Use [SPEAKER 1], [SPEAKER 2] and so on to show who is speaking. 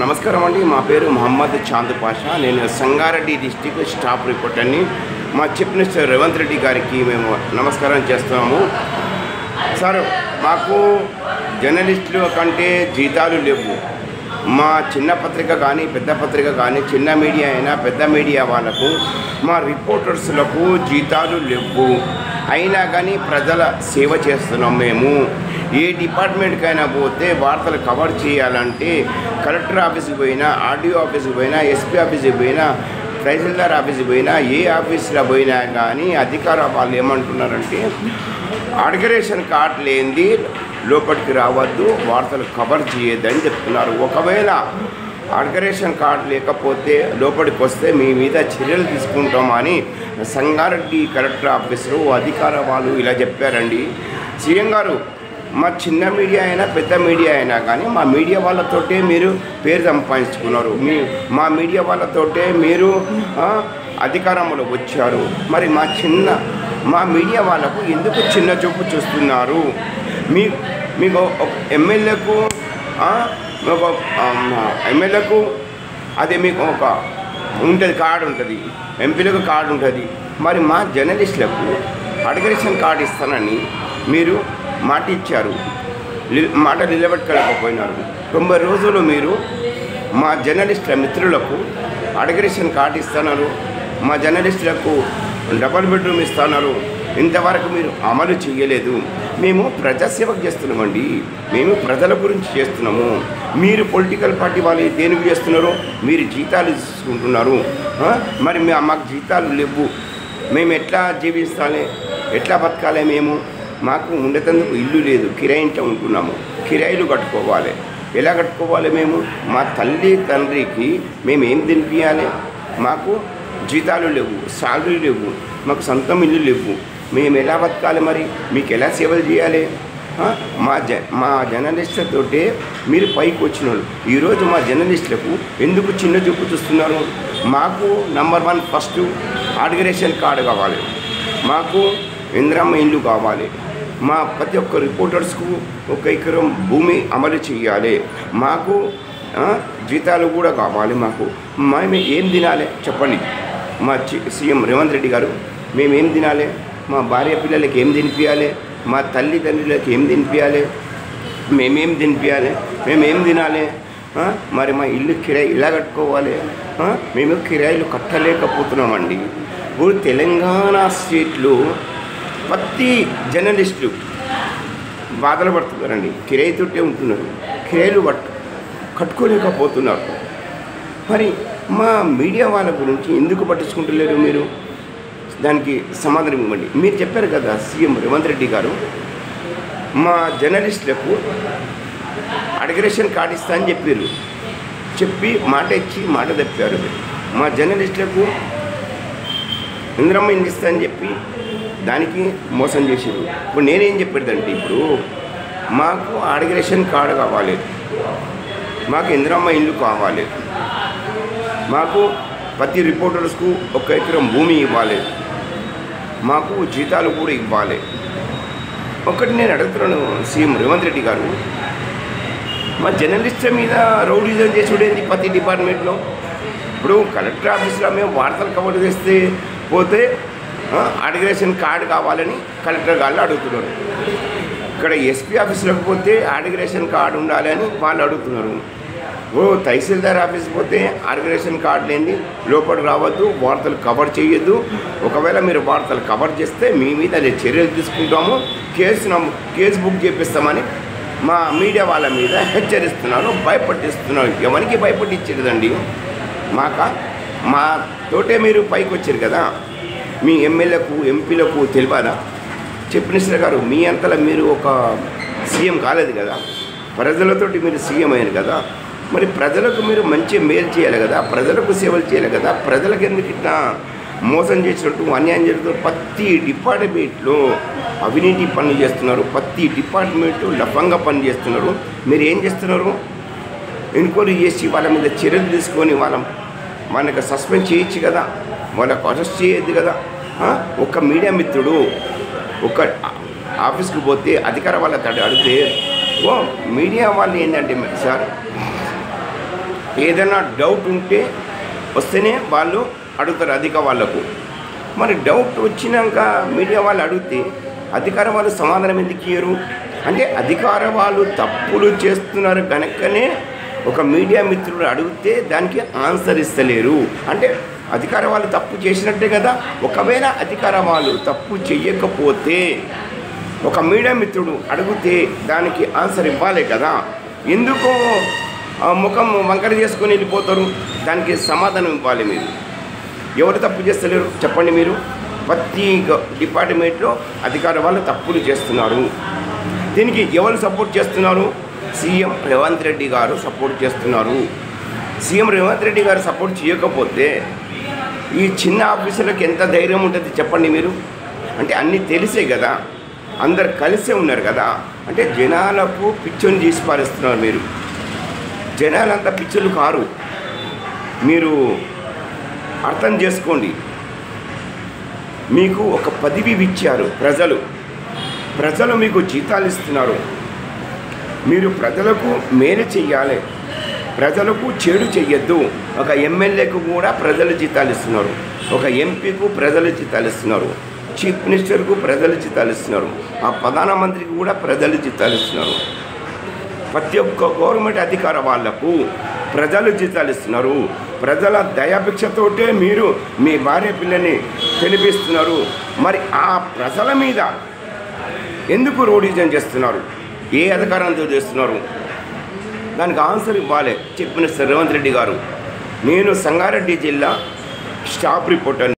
[SPEAKER 1] నమస్కారం అండి. మా పేరు మహమ్మద్ చాంద్ పాషా. నేను సంగారెడ్డి డిస్టిక్ స్టాఫ్ రిపోర్టర్ని. మా చీఫ్ మినిస్టర్ రేవంత్ రెడ్డి గారికి మేము నమస్కారం చేస్తున్నాము. సార్, మాకు జర్నలిస్టుల కంటే జీతాలు లేవు. మా చిన్న పత్రిక కానీ పెద్ద పత్రిక కానీ, చిన్న మీడియా అయినా పెద్ద మీడియా వాళ్ళకు, మా రిపోర్టర్స్లకు జీతాలు లేవు. అయినా కానీ ప్రజల సేవ చేస్తున్నాం మేము. ఏ డిపార్ట్మెంట్కైనా పోతే వార్తలు కవర్ చేయాలంటే కలెక్టర్ ఆఫీస్కి పోయినా, ఆర్డీఓ ఆఫీస్కి పోయినా, ఎస్పీ ఆఫీస్కి పోయినా, తహసీల్దార్ ఆఫీస్కి పోయినా, ఏ ఆఫీస్లో పోయినా కానీ అధికార వాళ్ళు ఏమంటున్నారంటే ఆర్గనైజేషన్ కార్డు లేనిది లోపలికి రావద్దు, వార్తలు కవర్ చేయొద్దని చెప్తున్నారు. ఒకవేళ ఆర్గనైజేషన్ కార్డు లేకపోతే లోపలికి వస్తే మీ మీద చర్యలు తీసుకుంటామని సంగారెడ్డి కలెక్టర్ ఆఫీసరు అధికార వాళ్ళు ఇలా చెప్పారండి. సీఎం గారు, మా చిన్న మీడియా అయినా పెద్ద మీడియా అయినా కానీ మా మీడియా వాళ్ళతోటే మీరు పేరు సంపాదించుకున్నారు. మా మీడియా వాళ్ళతోటే మీరు అధికారంలో వచ్చారు. మరి మా మీడియా వాళ్ళకు ఎందుకు చిన్న చూపు చూస్తున్నారు? మీకు ఒక ఎమ్మెల్యేకు అదే మీకు ఒక ఉంటుంది, కార్డు ఉంటుంది, ఎంపీలకు కార్డు ఉంటుంది. మరి మా జర్నలిస్టులకు ఆర్గనైజేషన్ కార్డు ఇస్తానని మీరు మాట ఇచ్చారు, మాట నిలబెట్టుకోలేకపోయినారు. 90 రోజులు మీరు మా జర్నలిస్టుల మిత్రులకు ఆర్గనైజేషన్ కార్డు ఇస్తున్నారు, మా జర్నలిస్టులకు డబుల్ బెడ్రూమ్ ఇస్తున్నారు. ఇంతవరకు మీరు అమలు చేయలేదు. మేము ప్రజాసేవకు చేస్తున్నామండి, మేము ప్రజల గురించి చేస్తున్నాము. మీరు పొలిటికల్ పార్టీ వాళ్ళు దేనికి చేస్తున్నారు? మీరు జీతాలు తీసుకుంటున్నారు. మరి మాకు జీతాలు లేవు. మేము ఎట్లా జీవిస్తాలి, ఎట్లా బతకాలి? మాకు ఉండేందుకు ఇల్లు లేదు, కిరాయి ఇంట్లో ఉంటున్నాము. కిరాయిలు కట్టుకోవాలి. ఎలా కట్టుకోవాలి? మా తల్లి తండ్రికి మేము ఏం తినిపించాలి? మాకు జీతాలు లేవు, సాలరీ లేవు, మాకు సొంతం ఇల్లు లేవు. మేము ఎలా బతకాలి? మరి మీకు ఎలా సేవలు చేయాలి? మా జర్నలిస్టులతోటే మీరు పైకి వచ్చినారు. ఈరోజు మా జర్నలిస్టులకు ఎందుకు చిన్న చూపు చూస్తున్నారు? మాకు నంబర్ 1 ఫస్ట్ ఆర్గనైజేషన్ కార్డు కావాలి, మాకు ఇందిరమ్మ ఇల్లు కావాలి, మా ప్రతి ఒక్క రిపోర్టర్స్కు 1 ఎకరం భూమి అమలు చేయాలి, మాకు జీతాలు కూడా కావాలి. మేము ఏం తినాలి చెప్పండి? మా సీఎం రేవంత్ రెడ్డి గారు, మేమేం తినాలి? మా భార్య పిల్లలకి ఏం తినిపించాలి? మా తల్లిదండ్రులకి ఏం తినిపించాలి? మేమేం తినిపించాలి? మేమేం తినాలి? మరి మా ఇల్లు కిరాయి ఇలా కట్టుకోవాలి. మేము కిరాయిలు కట్టలేకపోతున్నామండి. ఇప్పుడు తెలంగాణ స్టేట్లో ప్రతి జర్నలిస్టులు బాధలు పడుతున్నారండి. కిరాయితోటే ఉంటున్నారు, కిరాయిలు కట్టుకోలేకపోతున్నారు. మరి మా మీడియా వాళ్ళ గురించి ఎందుకు పట్టించుకుంటలేరు మీరు? దానికి సమాధానం ఇవ్వండి. మీరు చెప్పారు కదా సీఎం రేవంత్ రెడ్డి గారు, మా జర్నలిస్టులకు ఆర్గనైజేషన్ కార్డు ఇస్తా అని చెప్పి మాట ఇచ్చి మాట తప్పారు. మా జర్నలిస్టులకు ఇందిరమ్మ ఇల్లు ఇస్తా అని చెప్పి దానికి మోసం చేశారు. ఇప్పుడు నేనేం చెప్పేదంటే, ఇప్పుడు మాకు ఆర్గనైజేషన్ కార్డు కావాలి, మాకు ఇందిరమ్మ ఇల్లు కావాలి, మాకు ప్రతి రిపోర్టర్స్కు 1 ఎకరం భూమి ఇవ్వాలి, మాకు జీతాలు కూడా ఇవ్వాలి. ఒకటి నేను అడుగుతున్నాను సీఎం రేవంత్ రెడ్డి గారు, మా జర్నలిస్టుల మీద రౌడీజం చేసి చూడేది ప్రతి డిపార్ట్మెంట్లో. ఇప్పుడు కలెక్టర్ ఆఫీస్లో మేము వార్తలు కవర్ చేస్తే పోతే ఆర్గనైజేషన్ కార్డు కావాలని కలెక్టర్ గారు అడుగుతున్నారు. ఇక్కడ ఎస్పీ ఆఫీస్లోకి పోతే ఆర్గనైజేషన్ కార్డు ఉండాలి అని వాళ్ళు అడుగుతున్నారు. తహసీల్దార్ ఆఫీస్కి పోతే ఆర్గనైజేషన్ కార్డు లేని లోపల రావద్దు, వార్తలు కవర్ చేయొద్దు. ఒకవేళ మీరు వార్తలు కవర్ చేస్తే మీ మీద చర్యలు తీసుకుంటాము, కేసు బుక్ చేపిస్తామని మా మీడియా వాళ్ళ మీద హెచ్చరిస్తున్నారు, భయపట్టిస్తున్నారు. ఎవరికి భయపట్టించలేదండి. మా తోటే మీరు పైకి వచ్చారు కదా. మీ ఎమ్మెల్యేలకు ఎంపీలకు తెలియదా? చీఫ్ మినిస్టర్ గారు, మీ అంతలో మీరు ఒక సీఎం కాలేదు కదా, ప్రజలతోటి మీరు సీఎం అయ్యారు కదా. మరి ప్రజలకు మీరు మంచి మేలు చేయాలి కదా, ప్రజలకు సేవలు చేయాలి కదా. ప్రజలకు ఎందుకు ఇట్లా మోసం చేసినట్టు అన్యాయం జరుగుతుంది? ప్రతి డిపార్ట్మెంట్లో అవినీతి పనులు చేస్తున్నారు, ప్రతి డిపార్ట్మెంటు లఫంగా పని చేస్తున్నారు. మీరు ఏం చేస్తున్నారు? ఎంక్వైరీ చేసి వాళ్ళ మీద చర్యలు తీసుకొని వాళ్ళకి సస్పెండ్ చేయొచ్చు కదా, వాళ్ళకు అరెస్ట్ చేయొద్దు కదా. ఒక మీడియా మిత్రుడు ఒక ఆఫీస్కి పోతే అధికార వాళ్ళ అడిగితే మీడియా వాళ్ళు ఏంటంటే, సార్ ఏదైనా డౌట్ ఉంటే వస్తేనే వాళ్ళు అడుగుతారు అధిక వాళ్ళకు. మరి డౌట్ వచ్చినాక మీడియా వాళ్ళు అడిగితే అధికార వాళ్ళు సమాధానం ఎందుకు ఇయ్యరు? అంటే అధికార వాళ్ళు తప్పులు చేస్తున్నారు కనుకనే ఒక మీడియా మిత్రుడు అడిగితే దానికి ఆన్సర్ ఇస్తలేరు. అంటే అధికార వాళ్ళు తప్పు చేసినట్టే కదా. ఒకవేళ అధికార వాళ్ళు తప్పు చెయ్యకపోతే ఒక మీడియా మిత్రుడు అడిగితే దానికి ఆన్సర్ ఇవ్వాలి కదా. ఎందుకో ముఖం వంకర చేసుకొని వెళ్ళిపోతారు? దానికి సమాధానం ఇవ్వాలి. మీరు ఎవరు తప్పు చేస్తలేరు చెప్పండి? మీరు ప్రతి డిపార్ట్మెంట్లో అధికార వాళ్ళు తప్పులు చేస్తున్నారు. దీనికి ఎవరు సపోర్ట్ చేస్తున్నారు? సీఎం రేవంత్ రెడ్డి గారు సపోర్ట్ చేస్తున్నారు. సీఎం రేవంత్ రెడ్డి గారు సపోర్ట్ చేయకపోతే ఈ చిన్న ఆఫీసులకు ఎంత ధైర్యం ఉంటుంది చెప్పండి మీరు? అంటే అన్నీ తెలిసే కదా, అందరు కలిసే ఉన్నారు కదా. అంటే జనాలకు పిచ్చోని తీసి పారేస్తున్నారు మీరు. జనాలంతా పిచ్చలు కారు, మీరు అర్థం చేసుకోండి. మీకు ఒక పదవి ఇచ్చారు ప్రజలు మీకు జీతాలు ఇస్తున్నారు. మీరు ప్రజలకు మేలు చెయ్యాలి, ప్రజలకు చెడు చెయ్యొద్దు. ఒక ఎమ్మెల్యేకు కూడా ప్రజలు జీతాలు ఇస్తున్నారు, ఒక ఎంపీకు ప్రజలు జీతాలు ఇస్తున్నారు, చీఫ్ మినిస్టర్కు ప్రజలు జీతాలు ఇస్తున్నారు, ఆ ప్రధానమంత్రికి కూడా ప్రజలు జీతాలు ఇస్తున్నారు. ప్రతి ఒక్క గవర్నమెంట్ అధికార వాళ్లకు ప్రజలు జీతాలు ఇస్తున్నారు. ప్రజల దయాభిక్షతోటే మీరు మీ భార్య పిల్లని తెలిపిస్తున్నారు. మరి ఆ ప్రజల మీద ఎందుకు రౌడీజం చేస్తున్నారు? ఏ అధికారంతో చేస్తున్నారు? దానికి ఆన్సర్ ఇవ్వాలి చీఫ్ మినిస్టర్ రేవంత్ రెడ్డి గారు. నేను సంగారెడ్డి జిల్లా స్టాఫ్ రిపోర్టర్.